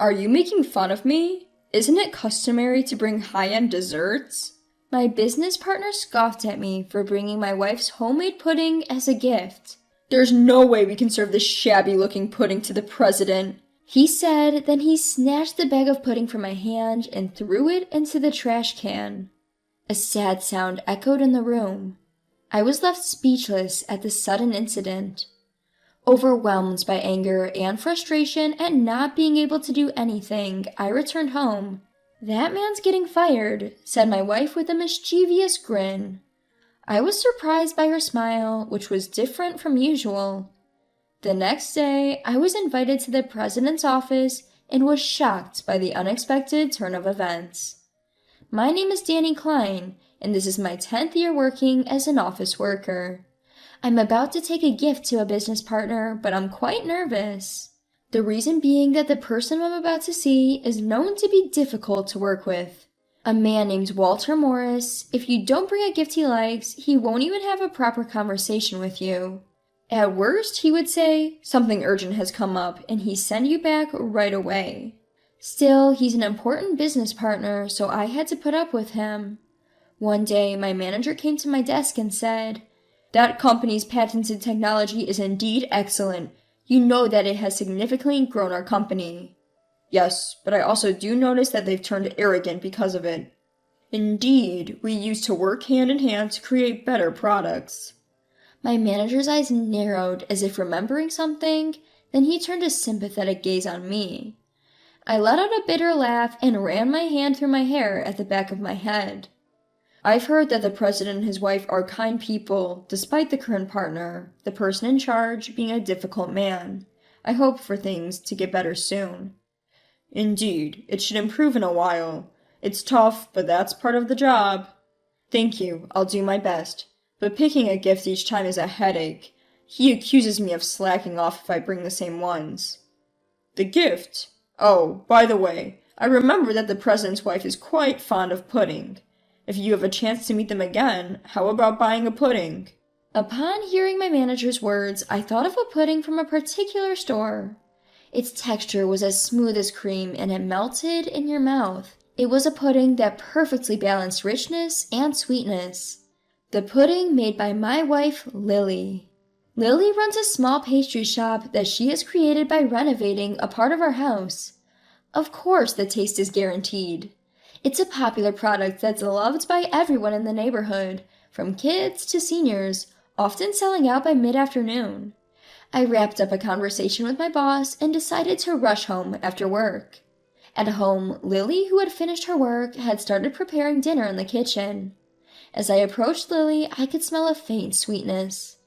Are you making fun of me? Isn't it customary to bring high-end desserts? My business partner scoffed at me for bringing my wife's homemade pudding as a gift. There's no way we can serve this shabby-looking pudding to the president, he said. Then he snatched the bag of pudding from my hand and threw it into the trash can. A sad sound echoed in the room. I was left speechless at this sudden incident. Overwhelmed by anger and frustration at not being able to do anything, I returned home. "That man's getting fired," said my wife with a mischievous grin. I was surprised by her smile, which was different from usual. The next day, I was invited to the president's office and was shocked by the unexpected turn of events. My name is Danny Klein, and this is my 10th year working as an office worker. I'm about to take a gift to a business partner, but I'm quite nervous. The reason being that the person I'm about to see is known to be difficult to work with. A man named Walter Morris. If you don't bring a gift he likes, he won't even have a proper conversation with you. At worst, he would say, "Something urgent has come up," and he'd send you back right away. Still, he's an important business partner, so I had to put up with him. One day, my manager came to my desk and said, "That company's patented technology is indeed excellent. You know that it has significantly grown our company." "Yes, but I also do notice that they've turned arrogant because of it." "Indeed, we used to work hand in hand to create better products." My manager's eyes narrowed as if remembering something, then he turned a sympathetic gaze on me. I let out a bitter laugh and ran my hand through my hair at the back of my head. "I've heard that the president and his wife are kind people, despite the current partner, the person in charge, being a difficult man. I hope for things to get better soon." "Indeed, it should improve in a while. It's tough, but that's part of the job." "Thank you, I'll do my best. But picking a gift each time is a headache. He accuses me of slacking off if I bring the same ones." "The gift? Oh, by the way, I remember that the president's wife is quite fond of pudding. If you have a chance to meet them again, how about buying a pudding?" Upon hearing my manager's words, I thought of a pudding from a particular store. Its texture was as smooth as cream and it melted in your mouth. It was a pudding that perfectly balanced richness and sweetness. The pudding made by my wife, Lily. Lily runs a small pastry shop that she has created by renovating a part of our house. Of course, the taste is guaranteed. It's a popular product that's loved by everyone in the neighborhood, from kids to seniors, often selling out by mid-afternoon. I wrapped up a conversation with my boss and decided to rush home after work. At home, Lily, who had finished her work, had started preparing dinner in the kitchen. As I approached Lily, I could smell a faint sweetness.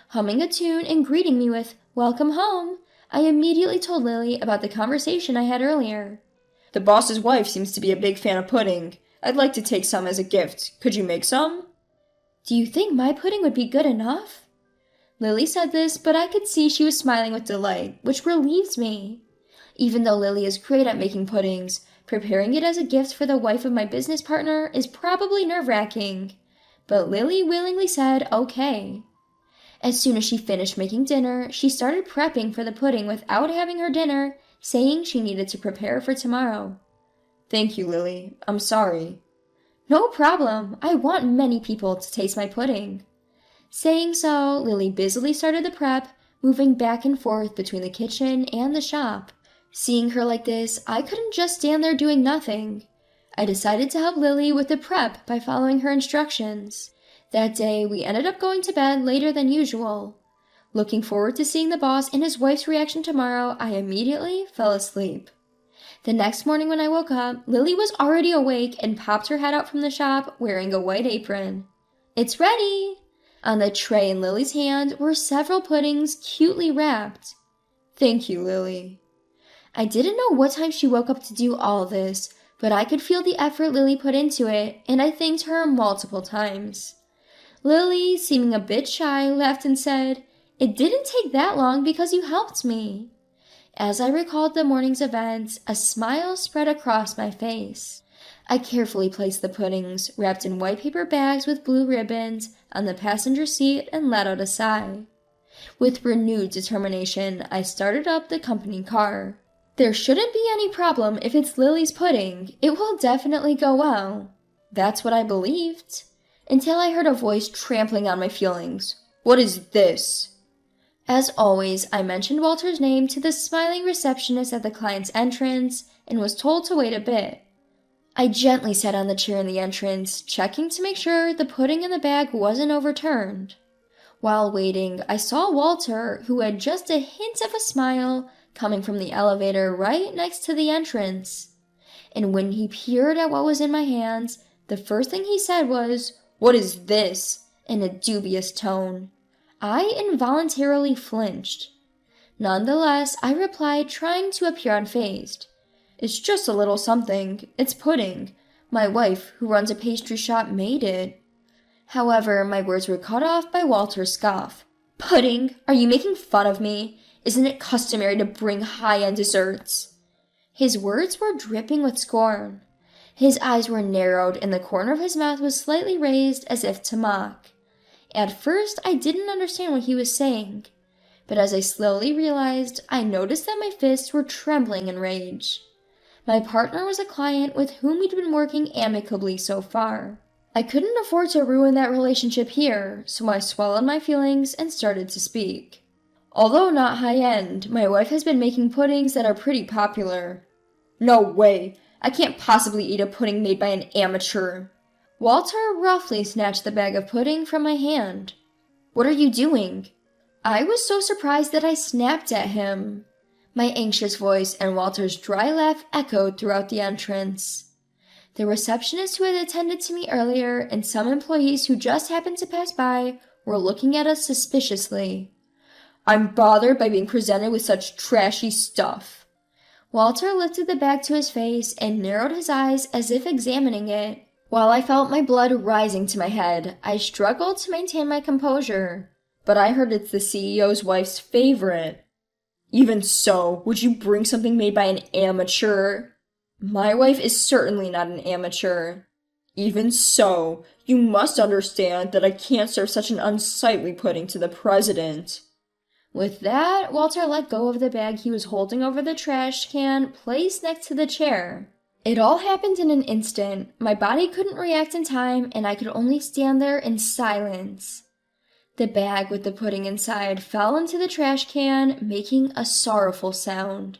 Humming a tune and greeting me with, "Welcome home," I immediately told Lily about the conversation I had earlier. "The boss's wife seems to be a big fan of pudding. I'd like to take some as a gift. Could you make some?" "Do you think my pudding would be good enough?" Lily said this, but I could see she was smiling with delight, which relieved me. Even though Lily is great at making puddings, preparing it as a gift for the wife of my business partner is probably nerve-wracking. But Lily willingly said okay. As soon as she finished making dinner, she started prepping for the pudding without having her dinner, saying she needed to prepare for tomorrow. "Thank you, Lily. I'm sorry." "No problem. I want many people to taste my pudding." Saying so, Lily busily started the prep, moving back and forth between the kitchen and the shop. Seeing her like this, I couldn't just stand there doing nothing. I decided to help Lily with the prep by following her instructions. That day, we ended up going to bed later than usual. Looking forward to seeing the boss and his wife's reaction tomorrow, I immediately fell asleep. The next morning when I woke up, Lily was already awake and popped her head out from the shop wearing a white apron. "It's ready!" On the tray in Lily's hand were several puddings cutely wrapped. "Thank you, Lily." I didn't know what time she woke up to do all this, but I could feel the effort Lily put into it, and I thanked her multiple times. Lily, seeming a bit shy, laughed and said, "It didn't take that long because you helped me." As I recalled the morning's events, a smile spread across my face. I carefully placed the puddings, wrapped in white paper bags with blue ribbons, on the passenger seat and let out a sigh. With renewed determination, I started up the company car. There shouldn't be any problem if it's Lily's pudding. It will definitely go well. That's what I believed. Until I heard a voice trampling on my feelings. What is this? As always, I mentioned Walter's name to the smiling receptionist at the client's entrance and was told to wait a bit. I gently sat on the chair in the entrance, checking to make sure the pudding in the bag wasn't overturned. While waiting, I saw Walter, who had just a hint of a smile, coming from the elevator right next to the entrance. And when he peered at what was in my hands, the first thing he said was, "What is this?" in a dubious tone. I involuntarily flinched. Nonetheless, I replied, trying to appear unfazed. "It's just a little something. It's pudding. My wife, who runs a pastry shop, made it." However, my words were cut off by Walter's scoff. "Pudding? Are you making fun of me? Isn't it customary to bring high-end desserts?" His words were dripping with scorn. His eyes were narrowed and the corner of his mouth was slightly raised as if to mock. At first, I didn't understand what he was saying, but as I slowly realized, I noticed that my fists were trembling in rage. My partner was a client with whom we'd been working amicably so far. I couldn't afford to ruin that relationship here, so I swallowed my feelings and started to speak. "Although not high-end, my wife has been making puddings that are pretty popular." "No way! I can't possibly eat a pudding made by an amateur." Walter roughly snatched the bag of pudding from my hand. "What are you doing?" I was so surprised that I snapped at him. My anxious voice and Walter's dry laugh echoed throughout the entrance. The receptionist who had attended to me earlier and some employees who just happened to pass by were looking at us suspiciously. "I'm bothered by being presented with such trashy stuff." Walter lifted the bag to his face and narrowed his eyes as if examining it. While I felt my blood rising to my head, I struggled to maintain my composure. "But I heard it's the CEO's wife's favorite." "Even so, would you bring something made by an amateur?" "My wife is certainly not an amateur." "Even so, you must understand that I can't serve such an unsightly pudding to the president." With that, Walter let go of the bag he was holding over the trash can placed next to the chair. It all happened in an instant. My body couldn't react in time, and I could only stand there in silence. The bag with the pudding inside fell into the trash can, making a sorrowful sound.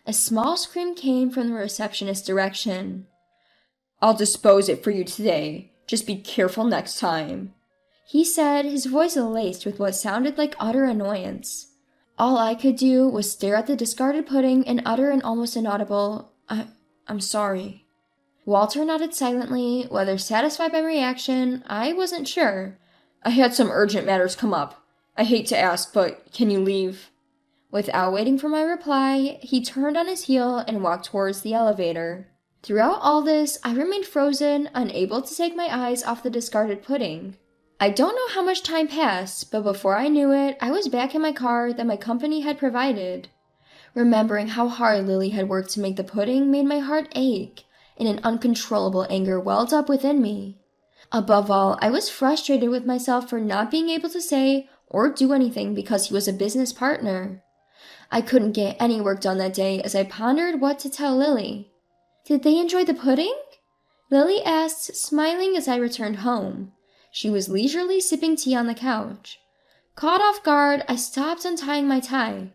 A small scream came from the receptionist's direction. "I'll dispose it for you today. Just be careful next time," he said, his voice laced with what sounded like utter annoyance. All I could do was stare at the discarded pudding and utter an almost inaudible, I'm sorry." Walter nodded silently, whether satisfied by my reaction, I wasn't sure. "I had some urgent matters come up. I hate to ask, but can you leave?" Without waiting for my reply, he turned on his heel and walked towards the elevator. Throughout all this, I remained frozen, unable to take my eyes off the discarded pudding. I don't know how much time passed, but before I knew it, I was back in my car that my company had provided. Remembering how hard Lily had worked to make the pudding made my heart ache, and an uncontrollable anger welled up within me. Above all, I was frustrated with myself for not being able to say or do anything because he was a business partner. I couldn't get any work done that day as I pondered what to tell Lily. "Did they enjoy the pudding?" Lily asked, smiling as I returned home. She was leisurely sipping tea on the couch. Caught off guard, I stopped untying my tie.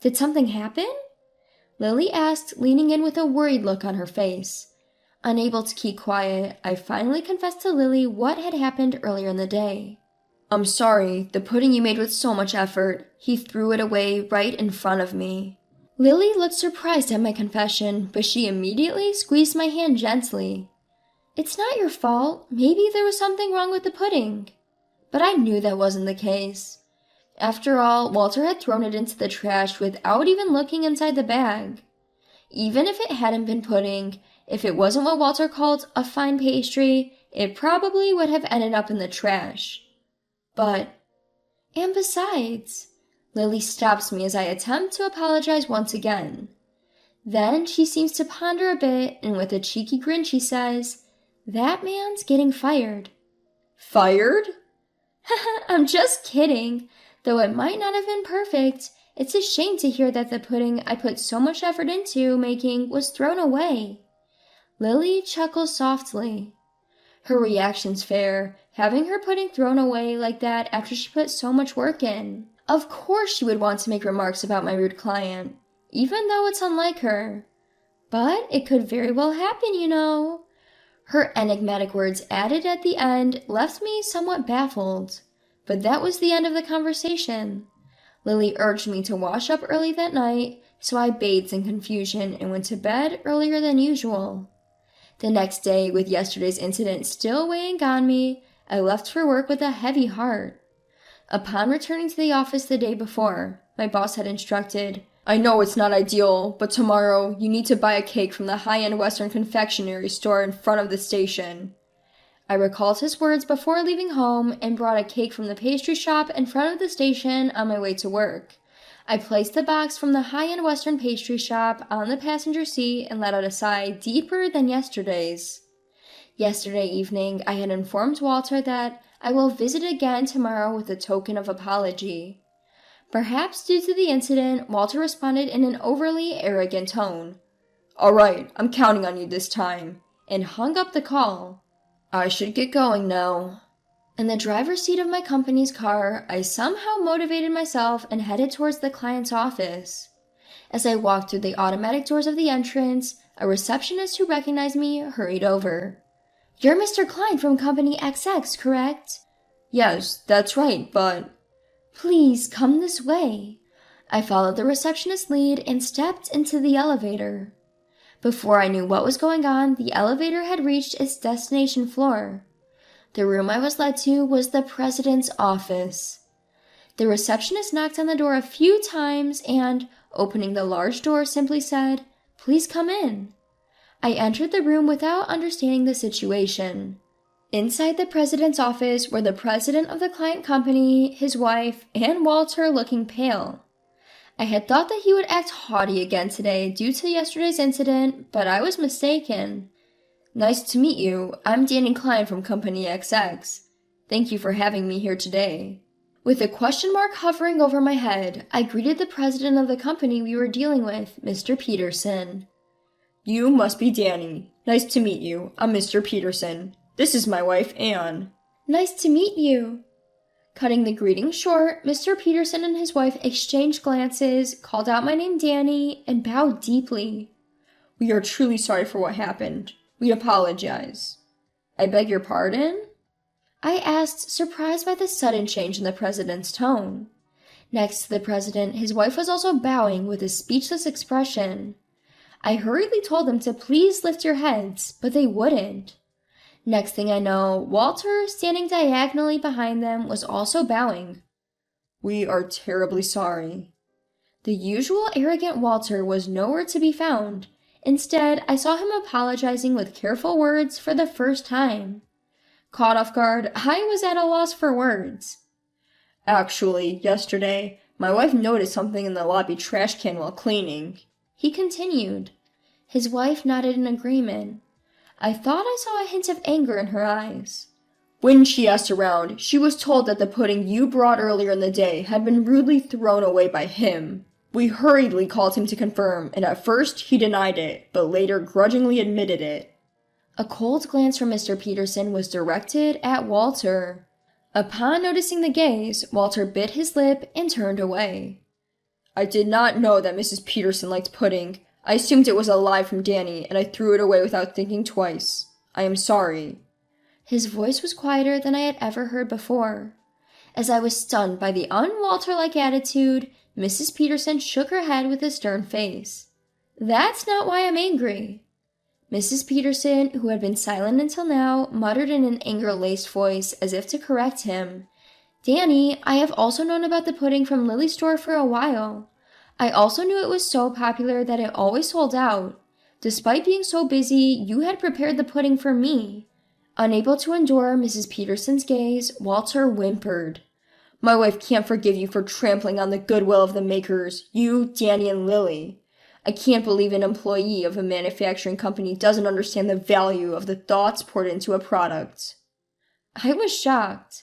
"Did something happen?" Lily asked, leaning in with a worried look on her face. Unable to keep quiet, I finally confessed to Lily what had happened earlier in the day. "I'm sorry, the pudding you made with so much effort. He threw it away right in front of me." Lily looked surprised at my confession, but she immediately squeezed my hand gently. "It's not your fault. Maybe there was something wrong with the pudding." But I knew that wasn't the case. After all, Walter had thrown it into the trash without even looking inside the bag. Even if it hadn't been pudding, if it wasn't what Walter called a fine pastry, it probably would have ended up in the trash. And besides, Lily stops me as I attempt to apologize once again. Then she seems to ponder a bit, and with a cheeky grin she says, "That man's getting fired." "Fired?" "I'm just kidding. Though it might not have been perfect, It's a shame to hear that the pudding I put so much effort into making was thrown away." Lily chuckles softly. Her reaction's fair, having her pudding thrown away like that after she put so much work in. Of course she would want to make remarks about my rude client, even though it's unlike her. But it could very well happen, you know. Her enigmatic words added at the end left me somewhat baffled. But that was the end of the conversation. Lily urged me to wash up early that night, so I bathed in confusion and went to bed earlier than usual. The next day, with yesterday's incident still weighing on me, I left for work with a heavy heart. Upon returning to the office the day before, my boss had instructed, "I know it's not ideal, but tomorrow you need to buy a cake from the high-end Western confectionery store in front of the station." I recalled his words before leaving home and brought a cake from the pastry shop in front of the station on my way to work. I placed the box from the high-end Western pastry shop on the passenger seat and let out a sigh deeper than yesterday's. Yesterday evening, I had informed Walter that I will visit again tomorrow with a token of apology. Perhaps due to the incident, Walter responded in an overly arrogant tone. "All right, I'm counting on you this time," and hung up the call. I should get going now. In the driver's seat of my company's car, I somehow motivated myself and headed towards the client's office. As I walked through the automatic doors of the entrance, a receptionist who recognized me hurried over. "You're Mr. Klein from Company XX, correct?" "Yes, that's right, but—" "Please come this way." I followed the receptionist's lead and stepped into the elevator. Before I knew what was going on, the elevator had reached its destination floor. The room I was led to was the president's office. The receptionist knocked on the door a few times and, opening the large door, simply said, "Please come in." I entered the room without understanding the situation. Inside the president's office were the president of the client company, his wife, and Walter looking pale. I had thought that he would act haughty again today due to yesterday's incident, but I was mistaken. "Nice to meet you. I'm Danny Klein from Company XX. Thank you for having me here today." With a question mark hovering over my head, I greeted the president of the company we were dealing with, Mr. Peterson. "You must be Danny. Nice to meet you. I'm Mr. Peterson. This is my wife, Anne." "Nice to meet you." Cutting the greeting short, Mr. Peterson and his wife exchanged glances, called out my name Danny, and bowed deeply. "We are truly sorry for what happened. We apologize." "I beg your pardon?" I asked, surprised by the sudden change in the president's tone. Next to the president, his wife was also bowing with a speechless expression. I hurriedly told them to please lift your heads, but they wouldn't. Next thing I know, Walter, standing diagonally behind them, was also bowing. "We are terribly sorry." The usual arrogant Walter was nowhere to be found. Instead, I saw him apologizing with careful words for the first time. Caught off guard, I was at a loss for words. "Actually, yesterday, my wife noticed something in the lobby trash can while cleaning," he continued. His wife nodded in agreement. I thought I saw a hint of anger in her eyes. "When she asked around, she was told that the pudding you brought earlier in the day had been rudely thrown away by him. We hurriedly called him to confirm, and at first he denied it, but later grudgingly admitted it." A cold glance from Mr. Peterson was directed at Walter. Upon noticing the gaze, Walter bit his lip and turned away. "I did not know that Mrs. Peterson liked pudding. I assumed it was a lie from Danny, and I threw it away without thinking twice. I am sorry." His voice was quieter than I had ever heard before. As I was stunned by the un-Walter-like attitude, Mrs. Peterson shook her head with a stern face. "That's not why I'm angry." Mrs. Peterson, who had been silent until now, muttered in an anger-laced voice as if to correct him. "Danny, I have also known about the pudding from Lily's store for a while. I also knew it was so popular that it always sold out. Despite being so busy, you had prepared the pudding for me." Unable to endure Mrs. Peterson's gaze, Walter whimpered. "My wife can't forgive you for trampling on the goodwill of the makers, you, Danny, and Lily. I can't believe an employee of a manufacturing company doesn't understand the value of the thoughts poured into a product." I was shocked.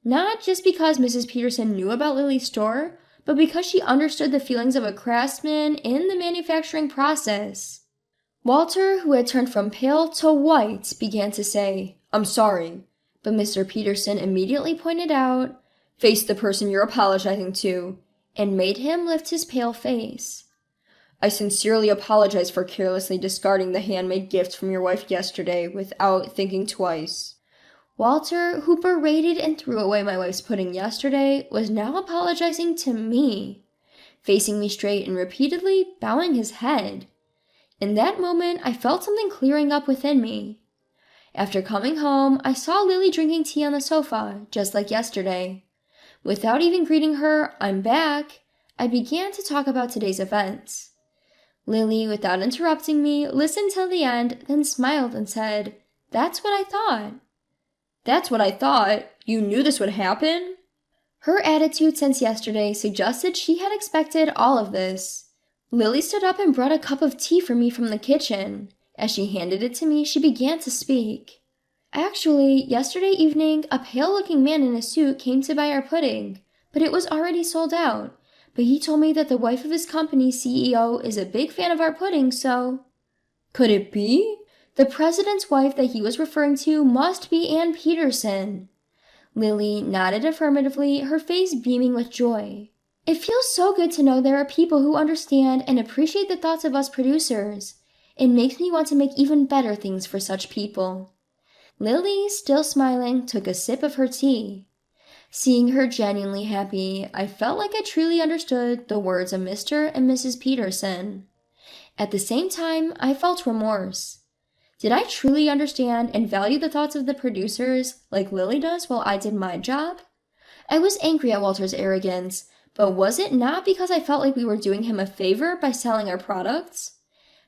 Not just because Mrs. Peterson knew about Lily's store, but because she understood the feelings of a craftsman in the manufacturing process. Walter, who had turned from pale to white, began to say, "I'm sorry," but Mr. Peterson immediately pointed out, "Face the person you're apologizing to," and made him lift his pale face. "I sincerely apologize for carelessly discarding the handmade gift from your wife yesterday without thinking twice." Walter, who berated and threw away my wife's pudding yesterday, was now apologizing to me, facing me straight and repeatedly bowing his head. In that moment, I felt something clearing up within me. After coming home, I saw Lily drinking tea on the sofa, just like yesterday. Without even greeting her, "I'm back," I began to talk about today's events. Lily, without interrupting me, listened till the end, then smiled and said, "That's what I thought." "That's what I thought? You knew this would happen?" Her attitude since yesterday suggested she had expected all of this. Lily stood up and brought a cup of tea for me from the kitchen. As she handed it to me, she began to speak. "Actually, yesterday evening, a pale-looking man in a suit came to buy our pudding, but it was already sold out. But he told me that the wife of his company's CEO is a big fan of our pudding, so—" "Could it be?" The president's wife that he was referring to must be Ann Peterson. Lily nodded affirmatively, her face beaming with joy. "It feels so good to know there are people who understand and appreciate the thoughts of us producers. It makes me want to make even better things for such people." Lily, still smiling, took a sip of her tea. Seeing her genuinely happy, I felt like I truly understood the words of Mr. and Mrs. Peterson. At the same time, I felt remorse. Did I truly understand and value the thoughts of the producers like Lily does while I did my job? I was angry at Walter's arrogance, but was it not because I felt like we were doing him a favor by selling our products?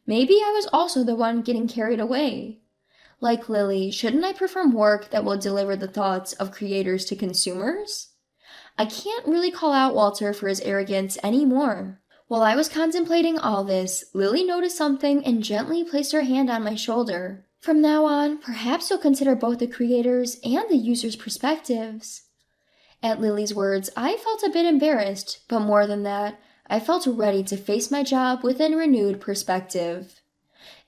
Maybe I was also the one getting carried away. Like Lily, shouldn't I perform work that will deliver the thoughts of creators to consumers? I can't really call out Walter for his arrogance anymore. While I was contemplating all this, Lily noticed something and gently placed her hand on my shoulder. "From now on, perhaps you'll consider both the creators' and the users' perspectives." At Lily's words, I felt a bit embarrassed, but more than that, I felt ready to face my job with a renewed perspective.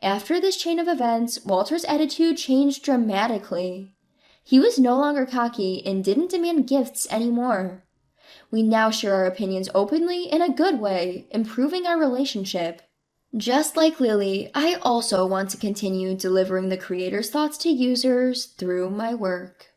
After this chain of events, Walter's attitude changed dramatically. He was no longer cocky and didn't demand gifts anymore. We now share our opinions openly in a good way, improving our relationship. Just like Lily, I also want to continue delivering the creator's thoughts to users through my work.